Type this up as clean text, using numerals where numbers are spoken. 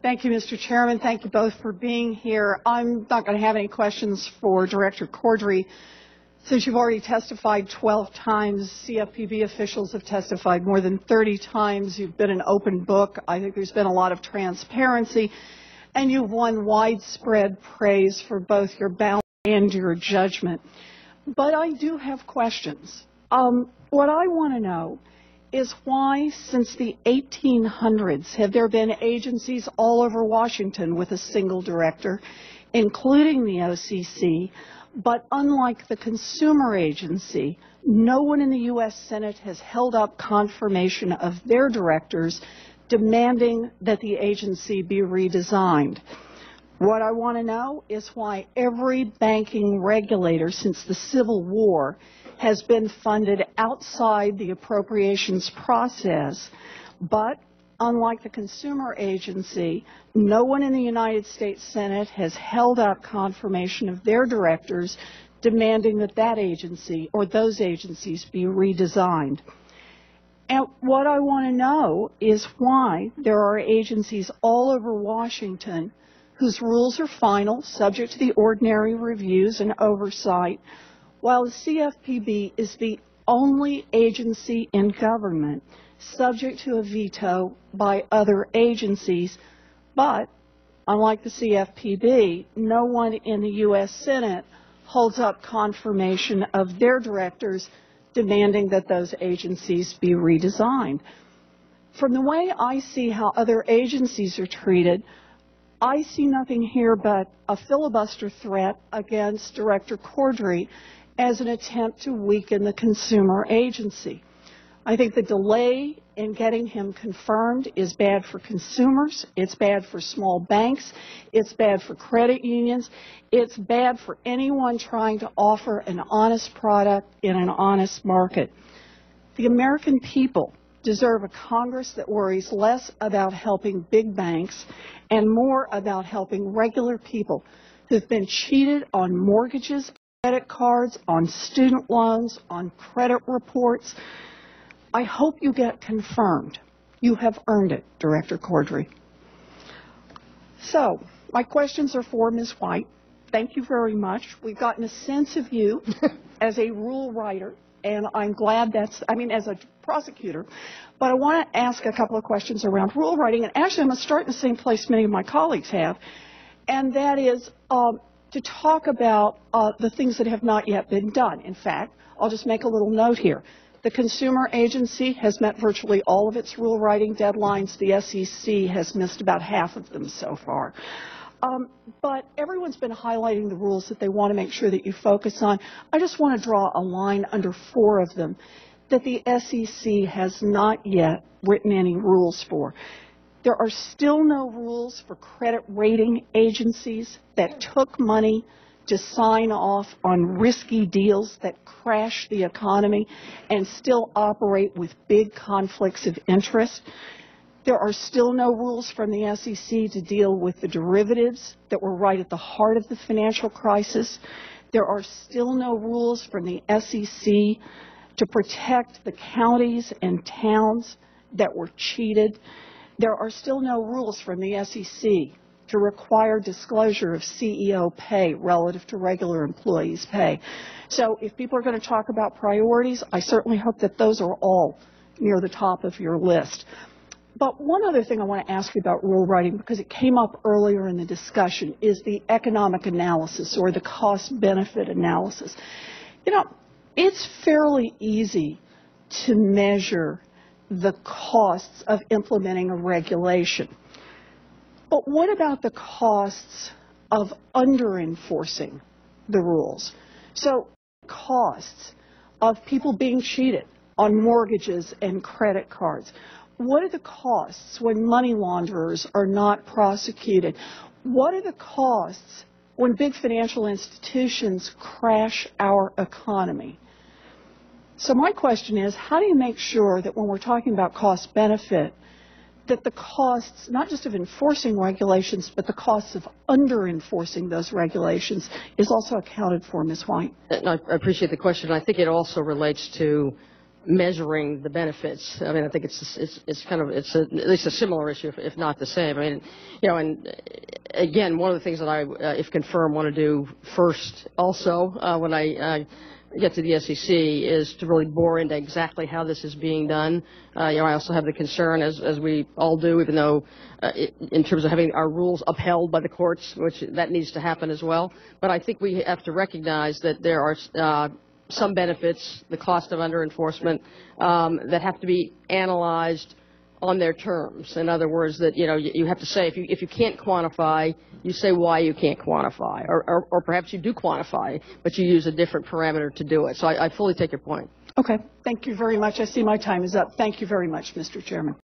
Thank you, Mr. Chairman. Thank you both for being here. I'm not going to have any questions for Director Cordray. Since you've already testified 12 times, CFPB officials have testified more than 30 times. You've been an open book. I think there's been a lot of transparency, and you've won widespread praise for both your balance and your judgment. But I do have questions. What I want to know is why, since the 1800s, have there been agencies all over Washington with a single director, including the OCC, but unlike the Consumer Agency, no one in the U.S. Senate has held up confirmation of their directors demanding that the agency be redesigned. What I want to know is why every banking regulator since the Civil War has been funded outside the appropriations process, but unlike the Consumer Agency, no one in the United States Senate has held out confirmation of their directors demanding that that agency or those agencies be redesigned. And what I want to know is why there are agencies all over Washington whose rules are final, subject to the ordinary reviews and oversight, while the CFPB is the only agency in government subject to a veto by other agencies, but unlike the CFPB, no one in the U.S. Senate holds up confirmation of their directors demanding that those agencies be redesigned. From the way I see how other agencies are treated, I see nothing here but a filibuster threat against Director Cordray as an attempt to weaken the Consumer Agency. I think the delay in getting him confirmed is bad for consumers, it's bad for small banks, it's bad for credit unions, it's bad for anyone trying to offer an honest product in an honest market. The American people deserve a Congress that worries less about helping big banks and more about helping regular people who've been cheated on mortgages, credit cards, on student loans, on credit reports. I hope you get confirmed. You have earned it, Director Cordray. So, my questions are for Ms. White. Thank you very much. We've gotten a sense of you as a rule writer, and I'm glad as a prosecutor. But I want to ask a couple of questions around rule writing, and actually I'm going to start in the same place many of my colleagues have, and that is to talk about the things that have not yet been done. In fact, I'll just make a little note here. The Consumer Agency has met virtually all of its rule writing deadlines. The SEC has missed about half of them so far. But everyone's been highlighting the rules that they want to make sure that you focus on. I just want to draw a line under 4 of them that the SEC has not yet written any rules for. There are still no rules for credit rating agencies that took money to sign off on risky deals that crash the economy and still operate with big conflicts of interest. There are still no rules from the SEC to deal with the derivatives that were right at the heart of the financial crisis. There are still no rules from the SEC to protect the counties and towns that were cheated. There are still no rules from the SEC to require disclosure of CEO pay relative to regular employees' pay. So if people are going to talk about priorities, I certainly hope that those are all near the top of your list. But one other thing I want to ask you about rule writing, because it came up earlier in the discussion, is the economic analysis or the cost-benefit analysis. You know, it's fairly easy to measure the costs of implementing a regulation. But what about the costs of under-enforcing the rules? So costs of people being cheated on mortgages and credit cards. What are the costs when money launderers are not prosecuted? What are the costs when big financial institutions crash our economy? So my question is, how do you make sure that when we're talking about cost-benefit, that the costs, not just of enforcing regulations, but the costs of under-enforcing those regulations is also accounted for, Ms. White? I appreciate the question. I think it also relates to measuring the benefits. I mean, I think it's kind of at least a similar issue, if not the same. I mean, and again, one of the things that I, if confirmed, want to do first also when I get to the SEC is to really bore into exactly how this is being done. I also have the concern, as we all do, even though in terms of having our rules upheld by the courts, which that needs to happen as well. But I think we have to recognize that there are some benefits, the cost of under-enforcement, that have to be analyzed on their terms. In other words, that you have to say if you can't quantify, you say why you can't quantify, or perhaps you do quantify, but you use a different parameter to do it. So I fully take your point. Okay. Thank you very much. I see my time is up. Thank you very much, Mr. Chairman.